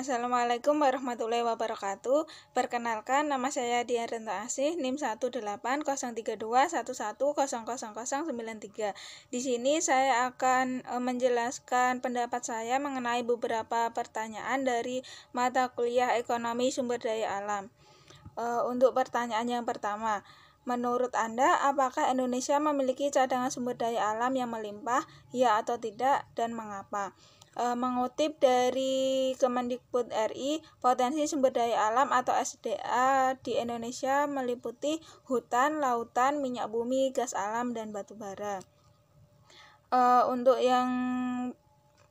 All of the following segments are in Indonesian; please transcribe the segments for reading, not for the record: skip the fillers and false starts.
Assalamualaikum warahmatullahi wabarakatuh. Perkenalkan, nama saya Dian Rento Asih, NIM 1803211000093. Di sini saya akan menjelaskan pendapat saya mengenai beberapa pertanyaan dari mata kuliah Ekonomi Sumber Daya Alam. Untuk pertanyaan yang pertama, menurut Anda, apakah Indonesia memiliki cadangan sumber daya alam yang melimpah, ya atau tidak, dan mengapa? Mengutip dari Kemendikbud RI, potensi sumber daya alam atau SDA di Indonesia meliputi hutan, lautan, minyak bumi, gas alam, dan batu bara. Untuk yang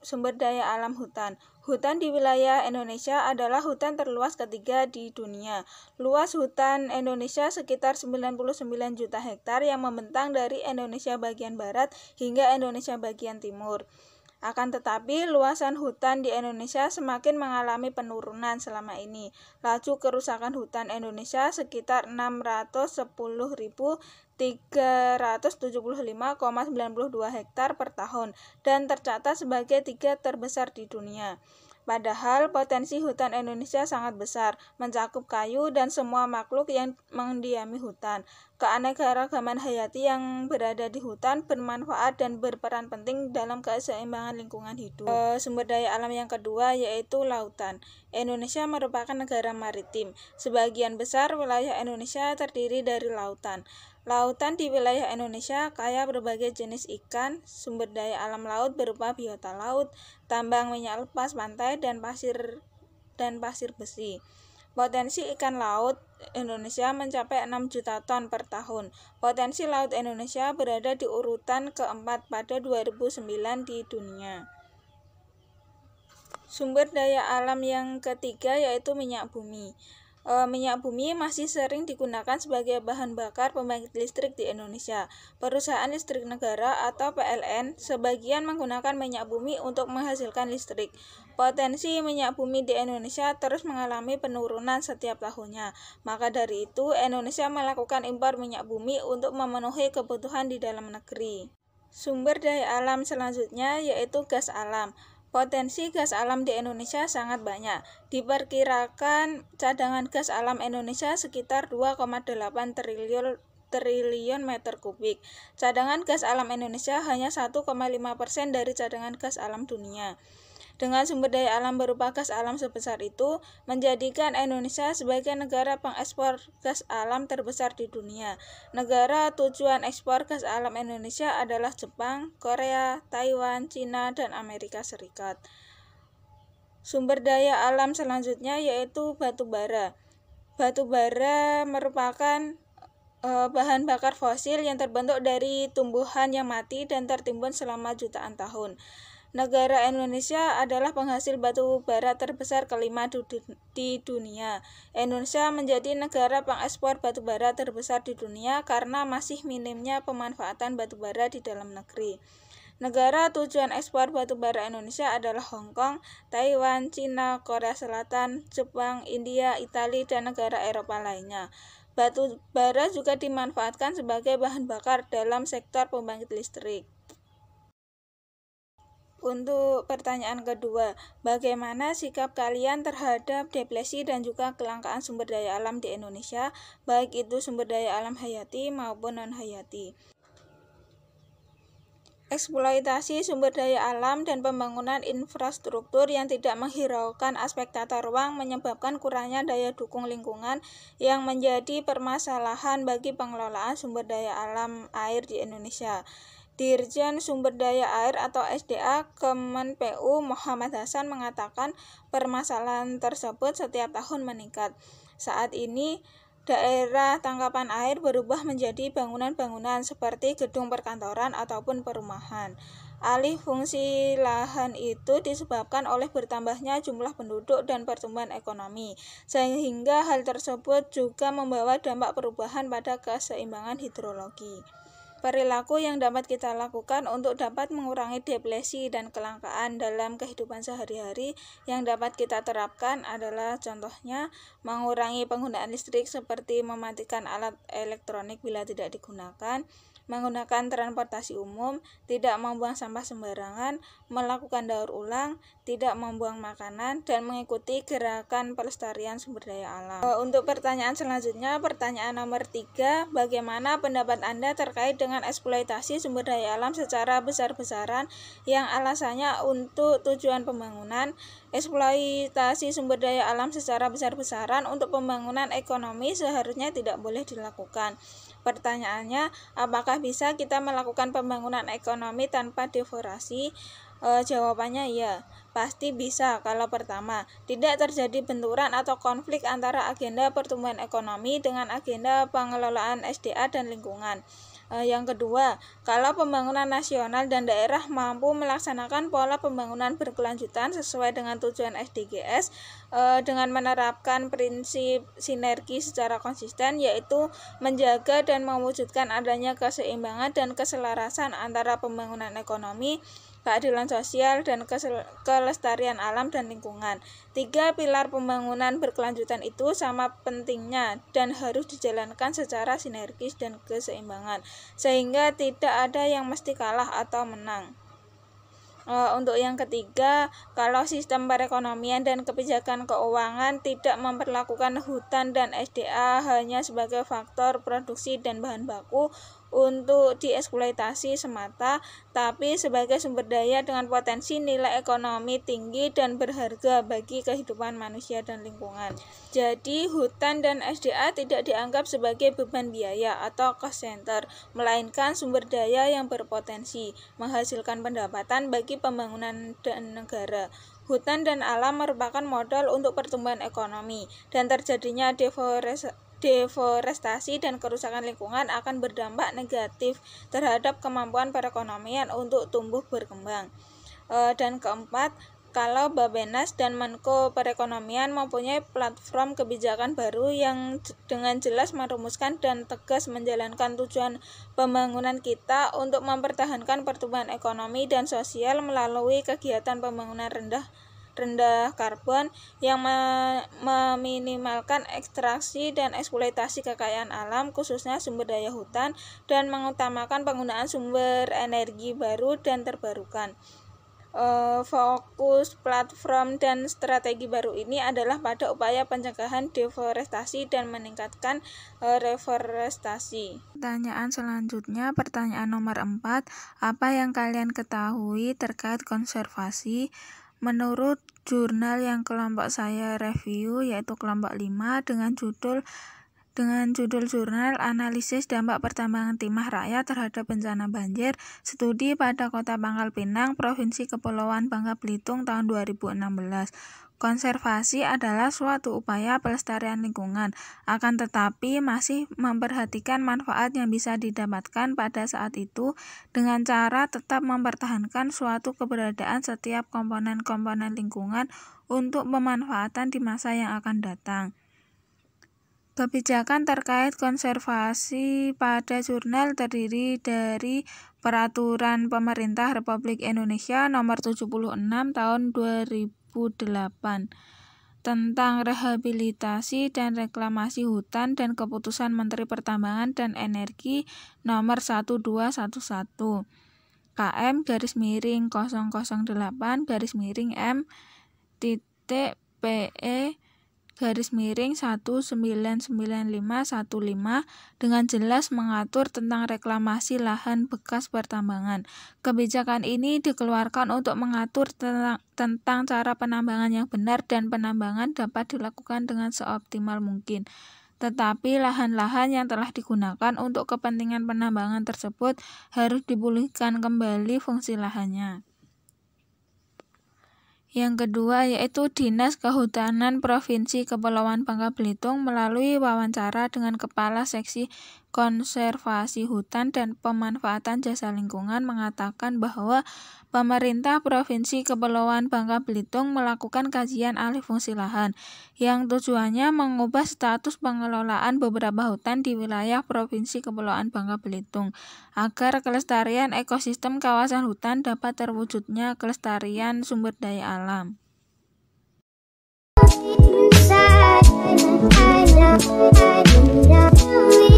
sumber daya alam hutan. Hutan di wilayah Indonesia adalah hutan terluas ketiga di dunia. Luas hutan Indonesia sekitar 99 juta hektar yang membentang dari Indonesia bagian barat hingga Indonesia bagian timur. Akan tetapi, luasan hutan di Indonesia semakin mengalami penurunan selama ini. Laju kerusakan hutan Indonesia sekitar 610.375,92 hektar per tahun dan tercatat sebagai 3 terbesar di dunia. Padahal potensi hutan Indonesia sangat besar, mencakup kayu dan semua makhluk yang mendiami hutan. Keanekaragaman hayati yang berada di hutan bermanfaat dan berperan penting dalam keseimbangan lingkungan hidup. Sumber daya alam yang kedua yaitu lautan. Indonesia merupakan negara maritim. Sebagian besar wilayah Indonesia terdiri dari lautan. Lautan di wilayah Indonesia kaya berbagai jenis ikan, sumber daya alam laut berupa biota laut, tambang minyak lepas pantai, dan pasir besi. Potensi ikan laut Indonesia mencapai 6 juta ton per tahun. Potensi laut Indonesia berada di urutan keempat pada 2009 di dunia. Sumber daya alam yang ketiga yaitu minyak bumi. Minyak bumi masih sering digunakan sebagai bahan bakar pembangkit listrik di Indonesia. Perusahaan listrik negara atau PLN sebagian menggunakan minyak bumi untuk menghasilkan listrik. Potensi minyak bumi di Indonesia terus mengalami penurunan setiap tahunnya. Maka dari itu, Indonesia melakukan impor minyak bumi untuk memenuhi kebutuhan di dalam negeri. Sumber daya alam selanjutnya yaitu gas alam. Potensi gas alam di Indonesia sangat banyak. Diperkirakan cadangan gas alam Indonesia sekitar 2,8 triliun meter kubik. Cadangan gas alam Indonesia hanya 1,5% dari cadangan gas alam dunia. Dengan sumber daya alam berupa gas alam sebesar itu, menjadikan Indonesia sebagai negara pengekspor gas alam terbesar di dunia. Negara tujuan ekspor gas alam Indonesia adalah Jepang, Korea, Taiwan, Cina, dan Amerika Serikat. Sumber daya alam selanjutnya yaitu batu bara. Batu bara merupakan bahan bakar fosil yang terbentuk dari tumbuhan yang mati dan tertimbun selama jutaan tahun. Negara Indonesia adalah penghasil batu bara terbesar kelima di dunia. Indonesia menjadi negara pengekspor batu bara terbesar di dunia karena masih minimnya pemanfaatan batu bara di dalam negeri. Negara tujuan ekspor batu bara Indonesia adalah Hong Kong, Taiwan, Cina, Korea Selatan, Jepang, India, Italia, dan negara Eropa lainnya. Batu bara juga dimanfaatkan sebagai bahan bakar dalam sektor pembangkit listrik. Untuk pertanyaan kedua, bagaimana sikap kalian terhadap depresi dan juga kelangkaan sumber daya alam di Indonesia, baik itu sumber daya alam hayati maupun non-hayati? Eksploitasi sumber daya alam dan pembangunan infrastruktur yang tidak menghiraukan aspek tata ruang menyebabkan kurangnya daya dukung lingkungan yang menjadi permasalahan bagi pengelolaan sumber daya alam air di Indonesia. Dirjen Sumber Daya Air atau SDA Kemenpu Muhammad Hasan mengatakan permasalahan tersebut setiap tahun meningkat. Saat ini, daerah tangkapan air berubah menjadi bangunan-bangunan seperti gedung perkantoran ataupun perumahan. Alih fungsi lahan itu disebabkan oleh bertambahnya jumlah penduduk dan pertumbuhan ekonomi, sehingga hal tersebut juga membawa dampak perubahan pada keseimbangan hidrologi. Perilaku yang dapat kita lakukan untuk dapat mengurangi depresi dan kelangkaan dalam kehidupan sehari-hari yang dapat kita terapkan adalah contohnya mengurangi penggunaan listrik seperti mematikan alat elektronik bila tidak digunakan, menggunakan transportasi umum, tidak membuang sampah sembarangan, melakukan daur ulang, tidak membuang makanan, dan mengikuti gerakan pelestarian sumber daya alam. Untuk pertanyaan selanjutnya, pertanyaan nomor 3, bagaimana pendapat Anda terkait dengan eksploitasi sumber daya alam secara besar-besaran yang alasannya untuk tujuan pembangunan? Eksploitasi sumber daya alam secara besar-besaran untuk pembangunan ekonomi seharusnya tidak boleh dilakukan. Pertanyaannya, apakah bisa kita melakukan pembangunan ekonomi tanpa deforestasi? Jawabannya ya, pasti bisa. Kalau pertama, tidak terjadi benturan atau konflik antara agenda pertumbuhan ekonomi dengan agenda pengelolaan SDA dan lingkungan. Yang kedua, kalau pembangunan nasional dan daerah mampu melaksanakan pola pembangunan berkelanjutan sesuai dengan tujuan SDGs dengan menerapkan prinsip sinergi secara konsisten, yaitu menjaga dan mewujudkan adanya keseimbangan dan keselarasan antara pembangunan ekonomi, keadilan sosial, dan kelestarian alam dan lingkungan. 3 pilar pembangunan berkelanjutan itu sama pentingnya dan harus dijalankan secara sinergis dan keseimbangan, sehingga tidak ada yang mesti kalah atau menang. Untuk yang ketiga, kalau sistem perekonomian dan kebijakan keuangan tidak memperlakukan hutan dan SDA hanya sebagai faktor produksi dan bahan baku untuk dieksploitasi semata, tapi sebagai sumber daya dengan potensi nilai ekonomi tinggi dan berharga bagi kehidupan manusia dan lingkungan. Jadi, hutan dan SDA tidak dianggap sebagai beban biaya atau cost center, melainkan sumber daya yang berpotensi menghasilkan pendapatan bagi pembangunan dan negara. Hutan dan alam merupakan modal untuk pertumbuhan ekonomi, dan terjadinya deforestasi dan kerusakan lingkungan akan berdampak negatif terhadap kemampuan perekonomian untuk tumbuh berkembang. Dan keempat, kalau Bappenas dan Menko Perekonomian mempunyai platform kebijakan baru yang dengan jelas merumuskan dan tegas menjalankan tujuan pembangunan kita untuk mempertahankan pertumbuhan ekonomi dan sosial melalui kegiatan pembangunan rendah karbon yang meminimalkan ekstraksi dan eksploitasi kekayaan alam, khususnya sumber daya hutan, dan mengutamakan penggunaan sumber energi baru dan terbarukan. Fokus platform dan strategi baru ini adalah pada upaya pencegahan deforestasi dan meningkatkan reforestasi. Pertanyaan selanjutnya, pertanyaan nomor 4, apa yang kalian ketahui terkait konservasi? Menurut jurnal yang kelompok saya review, yaitu kelompok 5, dengan judul jurnal Analisis Dampak Pertambangan Timah Rakyat Terhadap Bencana Banjir, Studi pada Kota Pangkal Pinang, Provinsi Kepulauan Bangka Belitung tahun 2016. Konservasi adalah suatu upaya pelestarian lingkungan, akan tetapi masih memperhatikan manfaat yang bisa didapatkan pada saat itu dengan cara tetap mempertahankan suatu keberadaan setiap komponen-komponen lingkungan untuk pemanfaatan di masa yang akan datang. Kebijakan terkait konservasi pada jurnal terdiri dari Peraturan Pemerintah Republik Indonesia Nomor 76 Tahun 2008 tentang rehabilitasi dan reklamasi hutan dan Keputusan Menteri Pertambangan dan Energi Nomor 1211 KM-M-PE/199515 dengan jelas mengatur tentang reklamasi lahan bekas pertambangan. Kebijakan ini dikeluarkan untuk mengatur tentang cara penambangan yang benar dan penambangan dapat dilakukan dengan seoptimal mungkin. Tetapi lahan-lahan yang telah digunakan untuk kepentingan penambangan tersebut harus dipulihkan kembali fungsi lahannya. Yang kedua yaitu Dinas Kehutanan Provinsi Kepulauan Bangka Belitung melalui wawancara dengan Kepala Seksi Konservasi Hutan dan Pemanfaatan Jasa Lingkungan mengatakan bahwa pemerintah Provinsi Kepulauan Bangka Belitung melakukan kajian alih fungsi lahan yang tujuannya mengubah status pengelolaan beberapa hutan di wilayah Provinsi Kepulauan Bangka Belitung agar kelestarian ekosistem kawasan hutan dapat terwujudnya kelestarian sumber daya alam. I know